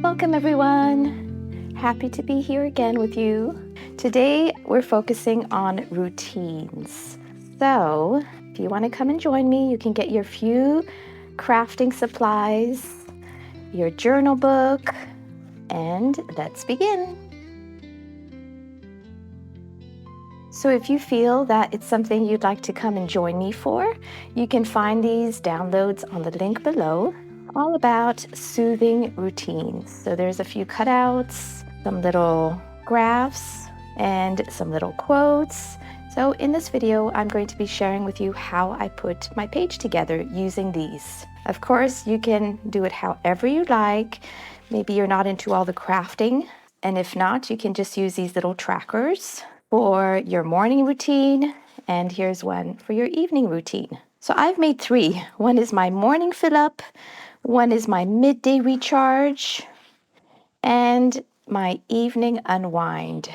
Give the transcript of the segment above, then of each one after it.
Welcome everyone. Happy to be here again with you. Today we're focusing on routines. So if you want to come and join me, you can get your few crafting supplies, your journal book, and let's begin. So if you feel that it's something you'd like to come and join me for, you can find these downloads on the link below, all about soothing routines. So there's a few cutouts, some little graphs, and some little quotes. So in this video, I'm going to be sharing with you how I put my page together using these. Of course, you can do it however you like. Maybe you're not into all the crafting, and if not, you can just use these little trackers for your morning routine, and here's one for your evening routine. So I've made three. One is my morning fill up, one is my midday recharge, and my evening unwind.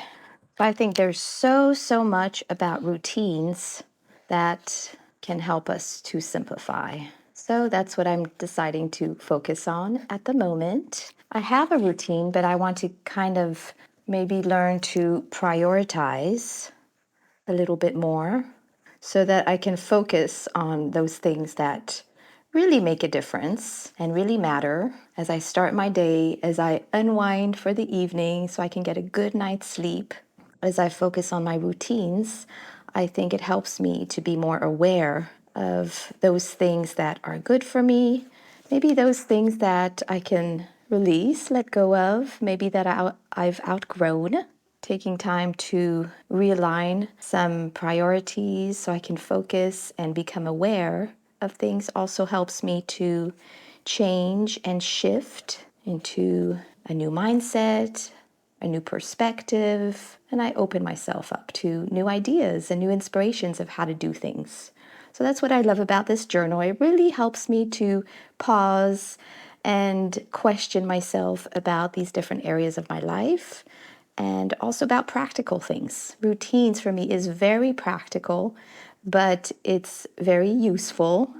I think there's so much about routines that can help us to simplify. So that's what I'm deciding to focus on at the moment. I have a routine, but I want to kind of maybe learn to prioritize a little bit more so that I can focus on those things that really make a difference and really matter as I start my day, as I unwind for the evening so I can get a good night's sleep. As I focus on my routines, I think it helps me to be more aware of those things that are good for me, maybe those things that I can release, let go of, maybe that I've outgrown. Taking time to realign some priorities so I can focus and become aware of things also helps me to change and shift into a new mindset, a new perspective, and I open myself up to new ideas and new inspirations of how to do things. So that's what I love about this journal. It really helps me to pause and question myself about these different areas of my life and also about practical things. Routines for me is very practical, but it's very useful.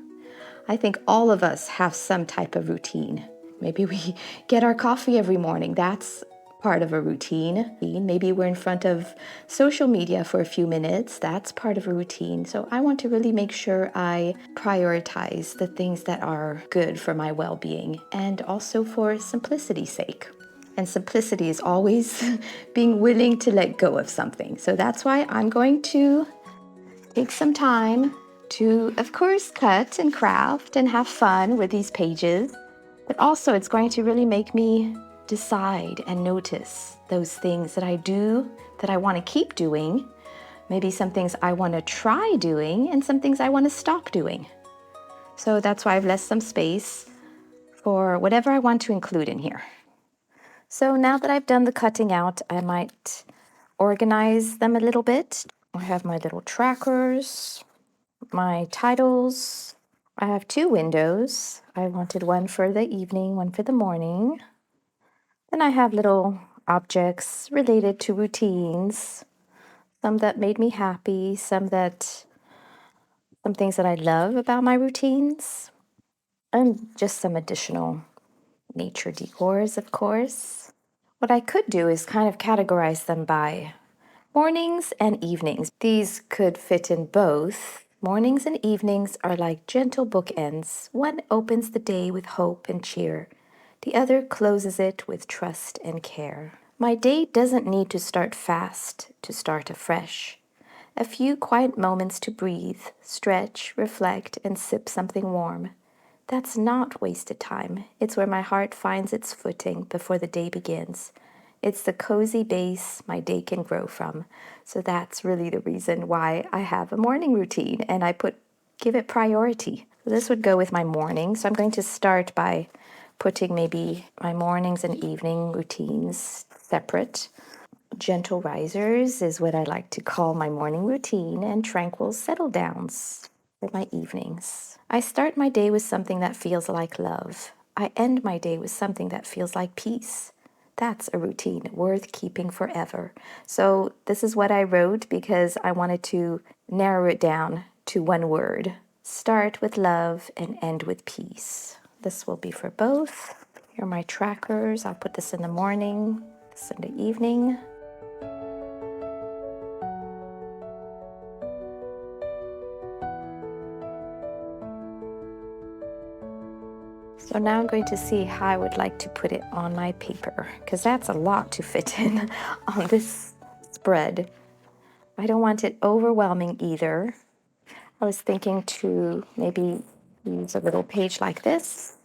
I think all of us have some type of routine. Maybe we get our coffee every morning. That's part of a routine. Maybe we're in front of social media for a few minutes. That's part of a routine. So I want to really make sure I prioritize the things that are good for my well-being and also for simplicity's sake. And simplicity is always being willing to let go of something. So that's why I'm going to take some time to, of course, cut and craft and have fun with these pages. But also it's going to really make me decide and notice those things that I do that I want to keep doing, maybe some things I want to try doing, and some things I want to stop doing. So that's why I've left some space for whatever I want to include in here. So now that I've done the cutting out, I might organize them a little bit. I have my little trackers, my titles. I have two windows. I wanted one for the evening, one for the morning. Then I have little objects related to routines, some that made me happy, some things that I love about my routines, and just some additional nature decors, of course. What I could do is kind of categorize them by mornings and evenings. These could fit in both. Mornings and evenings are like gentle bookends. One opens the day with hope and cheer. The other closes it with trust and care. My day doesn't need to start fast to start afresh. A few quiet moments to breathe, stretch, reflect, and sip something warm. That's not wasted time. It's where my heart finds its footing before the day begins. It's the cozy base my day can grow from. So that's really the reason why I have a morning routine and I give it priority. So this would go with my morning. So I'm going to start by putting maybe my mornings and evening routines separate. Gentle risers is what I like to call my morning routine, and tranquil settle downs for my evenings. I start my day with something that feels like love. I end my day with something that feels like peace. That's a routine worth keeping forever. So this is what I wrote because I wanted to narrow it down to one word. Start with love and end with peace. This will be for both. Here are my trackers. I'll put this in the morning, this in the evening. So now I'm going to see how I would like to put it on my paper, because that's a lot to fit in on this spread. I don't want it overwhelming either. I was thinking to maybe use a little page like this.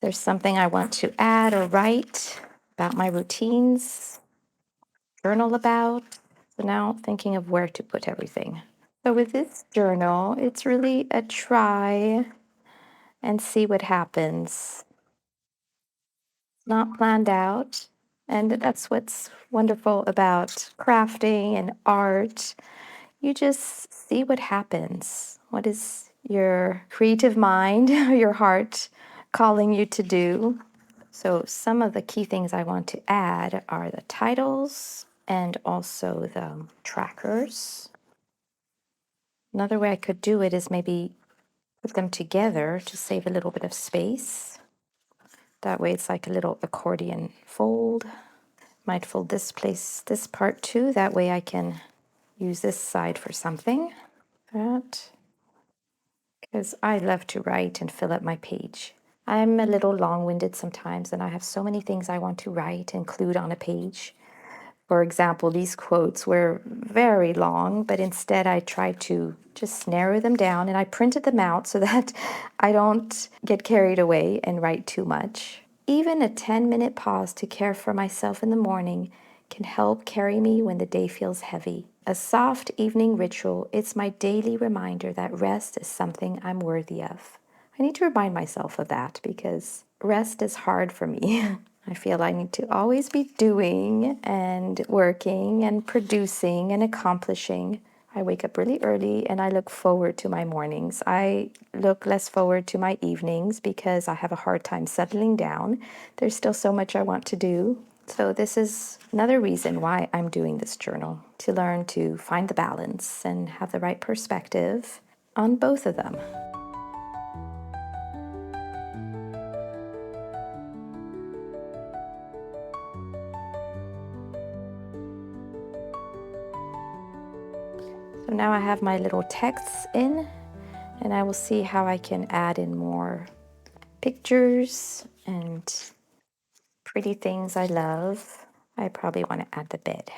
There's something I want to add or write about my routines, journal about. So now thinking of where to put everything. So with this journal, it's really a try and see what happens. Not planned out. And that's what's wonderful about crafting and art. You just see what happens. What is your creative mind, your heart calling you to do? So, some of the key things I want to add are the titles and also the trackers. Another way I could do it is maybe put them together to save a little bit of space. That way, it's like a little accordion fold. Might fold this place, this part too. That way, I can use this side for something. That, because I love to write and fill up my page. I'm a little long-winded sometimes, and I have so many things I want to write, include on a page. For example, these quotes were very long, but instead I tried to just narrow them down and I printed them out so that I don't get carried away and write too much. Even a 10-minute pause to care for myself in the morning can help carry me when the day feels heavy. A soft evening ritual, it's my daily reminder that rest is something I'm worthy of. I need to remind myself of that because rest is hard for me. I feel I need to always be doing and working and producing and accomplishing. I wake up really early and I look forward to my mornings. I look less forward to my evenings because I have a hard time settling down. There's still so much I want to do. So, this is another reason why I'm doing this journal, to learn to find the balance and have the right perspective on both of them. So now I have my little texts in, and I will see how I can add in more pictures and pretty things I love. I probably want to add the bed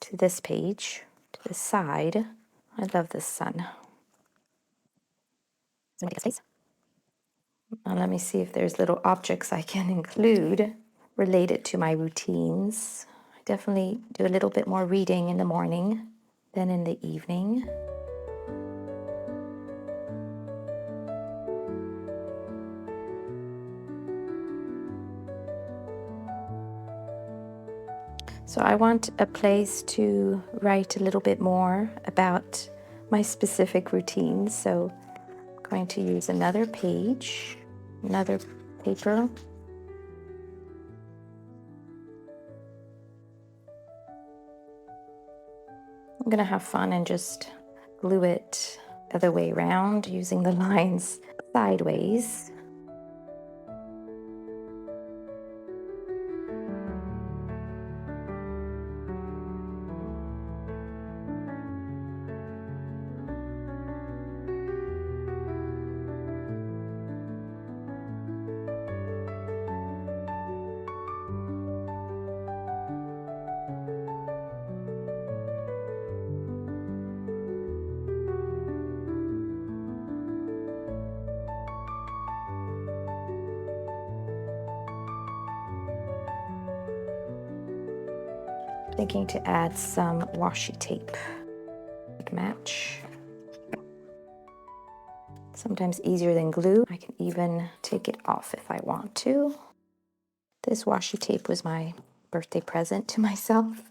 to this page, to the side. I love the sun. So take a space. Now let me see if there's little objects I can include related to my routines. I definitely do a little bit more reading in the morning than in the evening. So I want a place to write a little bit more about my specific routines. So I'm going to use another page, another paper. I'm going to have fun and just glue it the other way around using the lines sideways. Thinking to add some washi tape to match. Sometimes easier than glue. I can even take it off if I want to. This washi tape was my birthday present to myself.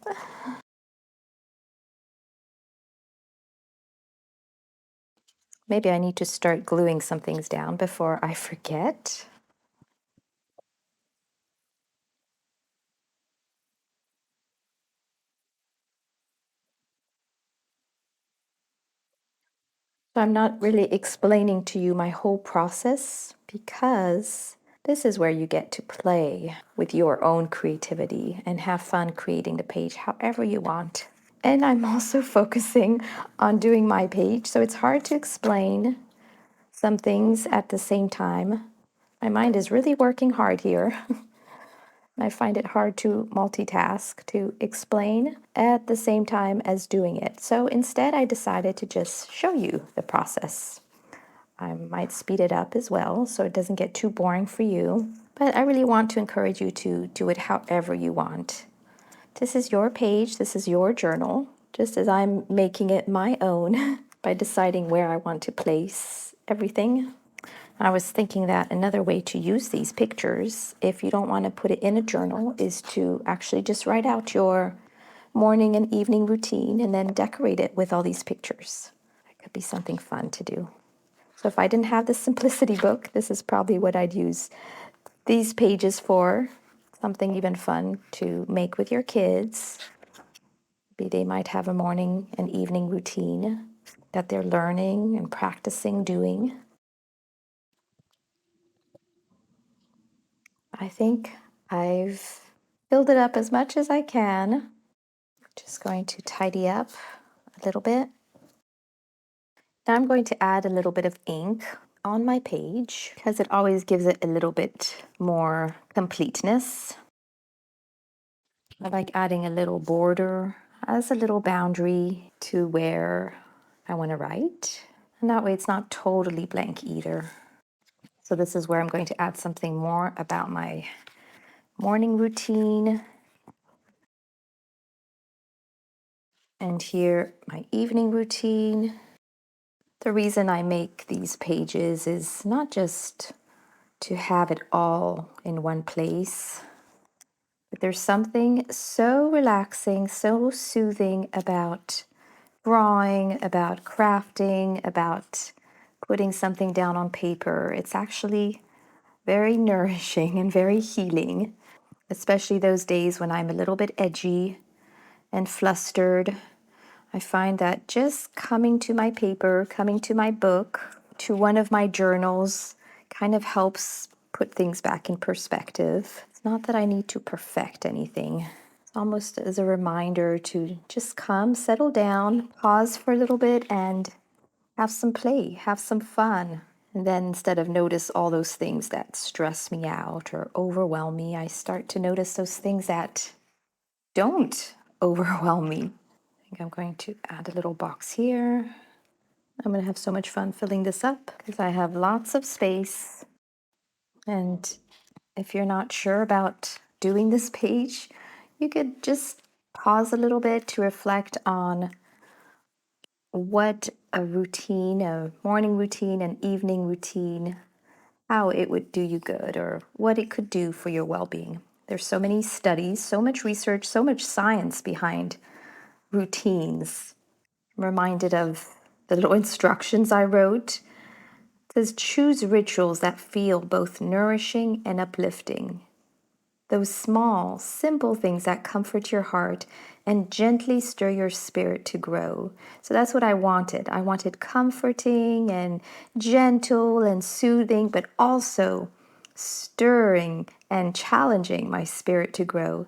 Maybe I need to start gluing some things down before I forget. So I'm not really explaining to you my whole process because This is where you get to play with your own creativity and have fun creating the page however you want. And I'm also focusing on doing my page, so it's hard to explain some things at the same time. My mind is really working hard here. I find it hard to multitask, to explain at the same time as doing it. So instead, I decided to just show you the process. I might speed it up as well so it doesn't get too boring for you. But I really want to encourage you to do it however you want. This is your page, this is your journal, just as I'm making it my own by deciding where I want to place everything. I was thinking that another way to use these pictures, if you don't want to put it in a journal, is to actually just write out your morning and evening routine and then decorate it with all these pictures. That could be something fun to do. So if I didn't have the Simplicity book, this is probably what I'd use these pages for. Something even fun to make with your kids. Maybe they might have a morning and evening routine that they're learning and practicing doing. I think I've filled it up as much as I can. Just going to tidy up a little bit. Now I'm going to add a little bit of ink on my page because it always gives it a little bit more completeness. I like adding a little border as a little boundary to where I want to write. And that way it's not totally blank either. So this is where I'm going to add something more about my morning routine. And here, my evening routine. The reason I make these pages is not just to have it all in one place, but there's something so relaxing, so soothing about drawing, about crafting, about putting something down on paper. It's actually very nourishing and very healing, especially those days when I'm a little bit edgy and flustered. I find that just coming to my paper, coming to my book, to one of my journals, kind of helps put things back in perspective. It's not that I need to perfect anything. It's almost as a reminder to just come, settle down, pause for a little bit, and have some play, have some fun. And then instead of notice all those things that stress me out or overwhelm me, I start to notice those things that don't overwhelm me. I think I'm going to add a little box here. I'm going to have so much fun filling this up because I have lots of space. And if you're not sure about doing this page, you could just pause a little bit to reflect on what a routine, a morning routine, an evening routine, how it would do you good or what it could do for your well-being. There's so many studies, so much research, so much science behind routines. I'm reminded of the little instructions I wrote. It says, choose rituals that feel both nourishing and uplifting. Those small, simple things that comfort your heart and gently stir your spirit to grow. So that's what I wanted. I wanted comforting and gentle and soothing, but also stirring and challenging my spirit to grow.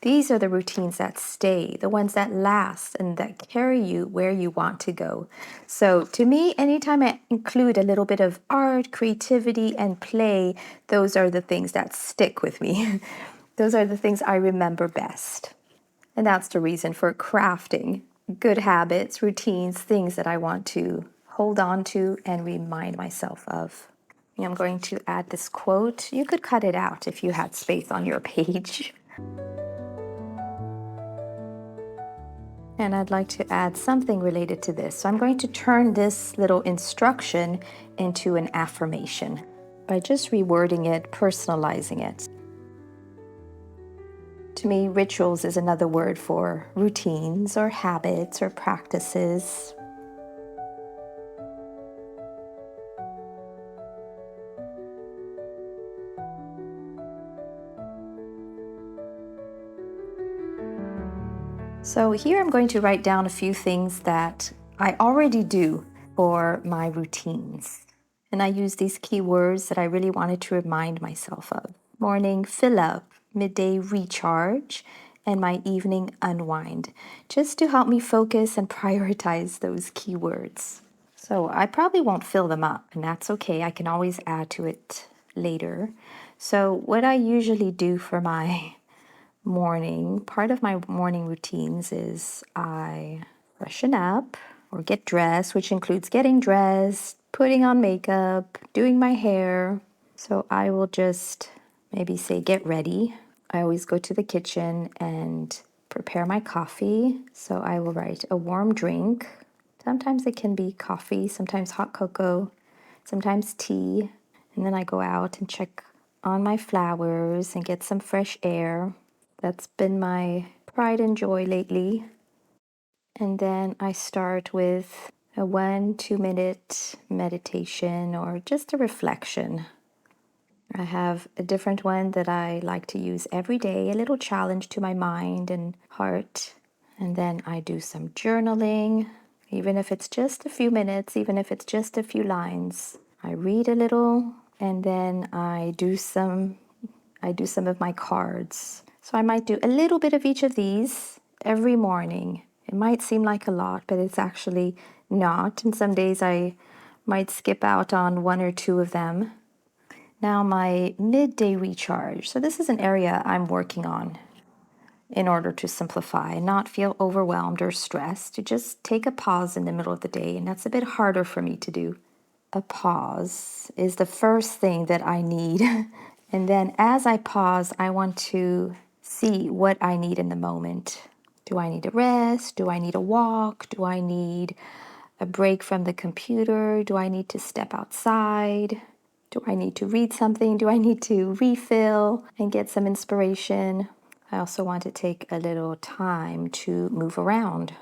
These are the routines that stay, the ones that last and that carry you where you want to go. So to me, anytime I include a little bit of art, creativity, and play, those are the things that stick with me. Those are the things I remember best. And that's the reason for crafting good habits, routines, things that I want to hold on to and remind myself of. I'm going to add this quote. You could cut it out if you had space on your page. And I'd like to add something related to this. So I'm going to turn this little instruction into an affirmation by just rewording it, personalizing it. To me, rituals is another word for routines or habits or practices. So here I'm going to write down a few things that I already do for my routines. And I use these keywords that I really wanted to remind myself of. Morning fill up, midday recharge, and my evening unwind, just to help me focus and prioritize those keywords. So I probably won't fill them up, and that's okay. I can always add to it later. So, what I usually do for my morning, part of my morning routines is I freshen up or get dressed, which includes getting dressed, putting on makeup, doing my hair. So I will just maybe say, get ready. I always go to the kitchen and prepare my coffee. So I will write a warm drink. Sometimes it can be coffee, sometimes hot cocoa, sometimes tea. And then I go out and check on my flowers and get some fresh air. That's been my pride and joy lately. And then I start with a 1-2 minute meditation or just a reflection. I have a different one that I like to use every day, a little challenge to my mind and heart. And then I do some journaling, even if it's just a few minutes, even if it's just a few lines. I read a little and then I do some of my cards. So I might do a little bit of each of these every morning. It might seem like a lot, but it's actually not. And some days I might skip out on one or two of them. Now, my midday recharge. So, this is an area I'm working on in order to simplify and not feel overwhelmed or stressed, to just take a pause in the middle of the day. And that's a bit harder for me to do. A pause is the first thing that I need. And then as I pause, I want to see what I need in the moment. Do I need a rest? Do I need a walk? Do I need a break from the computer? Do I need to step outside? Do I need to read something? Do I need to refill and get some inspiration? I also want to take a little time to move around.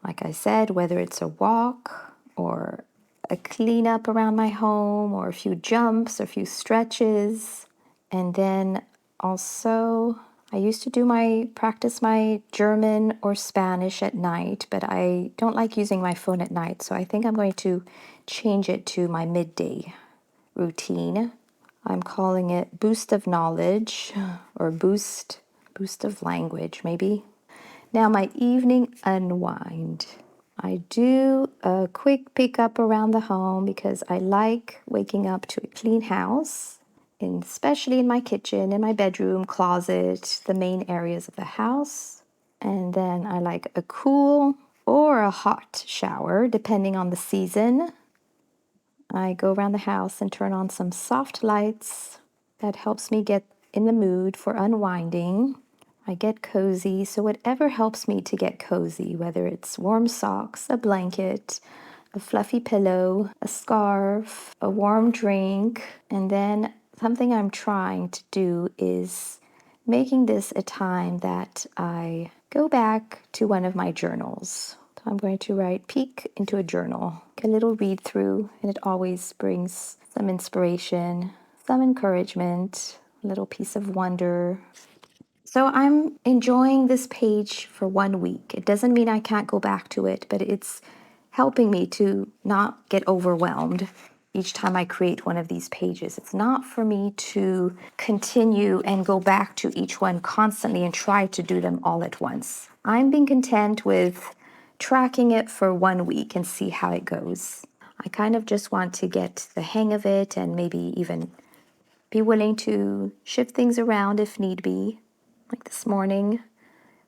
Like I said, whether it's a walk or a cleanup around my home or a few jumps or a few stretches. And then also, I used to practice my German or Spanish at night, but I don't like using my phone at night. So I think I'm going to change it to my midday routine. I'm calling it boost of knowledge or boost of language, maybe. Now, my evening unwind. I do a quick pickup around the home because I like waking up to a clean house, especially in my kitchen, in my bedroom, closet, the main areas of the house. And then I like a cool or a hot shower, depending on the season. I go around the house and turn on some soft lights. That helps me get in the mood for unwinding. I get cozy, so whatever helps me to get cozy, whether it's warm socks, a blanket, a fluffy pillow, a scarf, a warm drink, and then something I'm trying to do is making this a time that I go back to one of my journals. So I'm going to write peek into a journal, a little read through, and it always brings some inspiration, some encouragement, a little piece of wonder. So I'm enjoying this page for 1 week. It doesn't mean I can't go back to it, but it's helping me to not get overwhelmed each time I create one of these pages. It's not for me to continue and go back to each one constantly and try to do them all at once. I'm being content with tracking it for 1 week and see how it goes. I kind of just want to get the hang of it and maybe even be willing to shift things around if need be. Like this morning,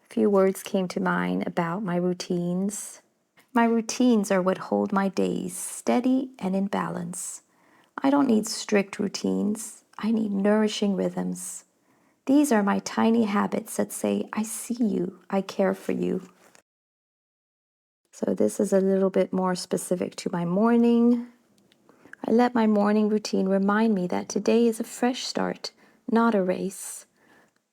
a few words came to mind about my routines. My routines are what hold my days steady and in balance. I don't need strict routines. I need nourishing rhythms. These are my tiny habits that say, I see you, I care for you. So this is a little bit more specific to my morning. I let my morning routine remind me that today is a fresh start, not a race.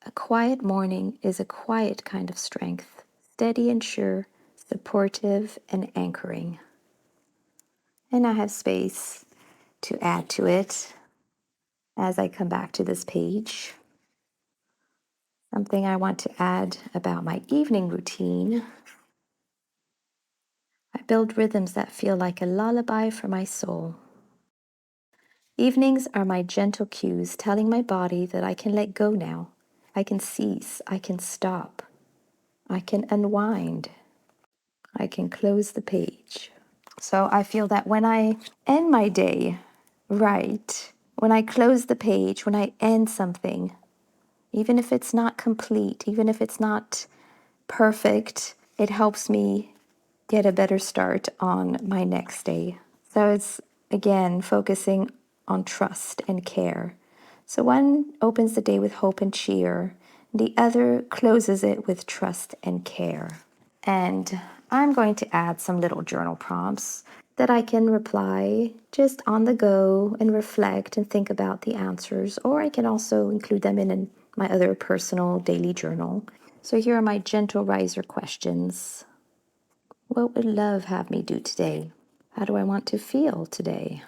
A quiet morning is a quiet kind of strength, steady and sure, supportive and anchoring. And I have space to add to it as I come back to this page. Something I want to add about my evening routine. I build rhythms that feel like a lullaby for my soul. Evenings are my gentle cues telling my body that I can let go now. I can cease. I can stop. I can unwind. I can close the page. So I feel that when I end my day right, when I close the page, when I end something, even if it's not complete, even if it's not perfect, it helps me get a better start on my next day. So it's again focusing on trust and care. So one opens the day with hope and cheer, the other closes it with trust and care. And I'm going to add some little journal prompts that I can reply just on the go and reflect and think about the answers, or I can also include them in my other personal daily journal. So here are my gentle riser questions. What would love have me do today? How do I want to feel today?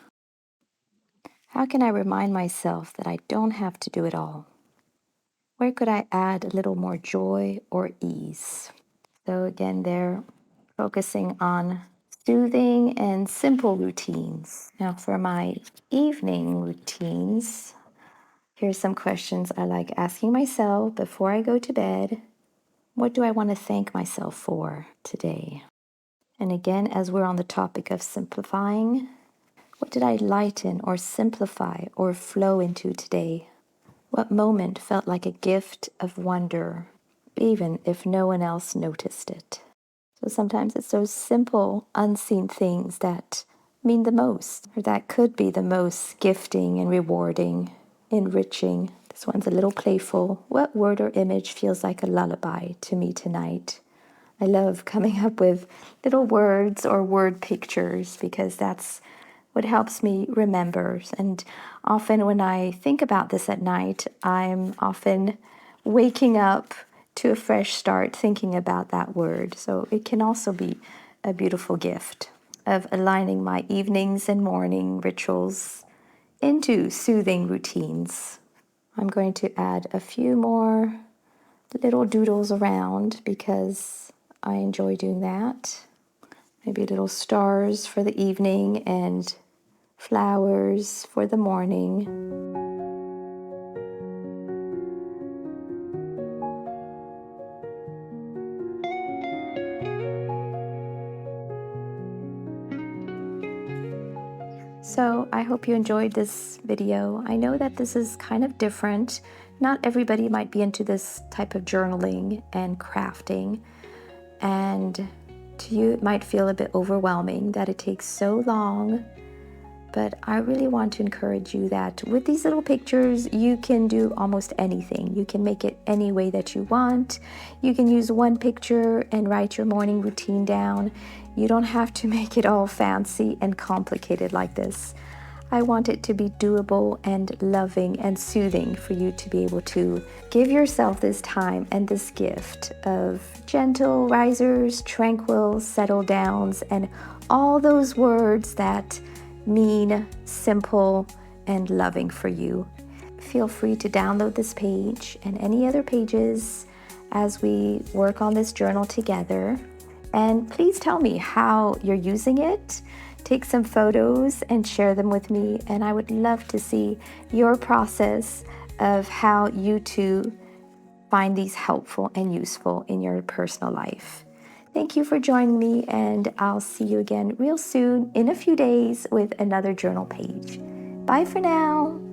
How can I remind myself that I don't have to do it all? Where could I add a little more joy or ease? So again, they're focusing on soothing and simple routines. Now for my evening routines, here's some questions I like asking myself before I go to bed. What do I want to thank myself for today? And again, as we're on the topic of simplifying, what did I lighten or simplify or flow into today? What moment felt like a gift of wonder, even if no one else noticed it? So sometimes it's those simple, unseen things that mean the most, or that could be the most gifting and rewarding, enriching. This one's a little playful. What word or image feels like a lullaby to me tonight? I love coming up with little words or word pictures because that's what helps me remember. And often when I think about this at night, I'm often waking up to a fresh start thinking about that word. So it can also be a beautiful gift of aligning my evenings and morning rituals into soothing routines. I'm going to add a few more little doodles around because I enjoy doing that. Maybe little stars for the evening and flowers for the morning. So I hope you enjoyed this video. I know that this is kind of different. Not everybody might be into this type of journaling and crafting. And to you, it might feel a bit overwhelming that it takes so long. But I really want to encourage you that with these little pictures, you can do almost anything. You can make it any way that you want. You can use one picture and write your morning routine down. You don't have to make it all fancy and complicated like this. I want it to be doable and loving and soothing for you to be able to give yourself this time and this gift of gentle risers, tranquil settle downs, and all those words that mean simple and loving for you. Feel free to download this page and any other pages as we work on this journal together. And please tell me how you're using it. Take some photos and share them with me. And I would love to see your process of how you too find these helpful and useful in your personal life. Thank you for joining me, and I'll see you again real soon in a few days with another journal page. Bye for now.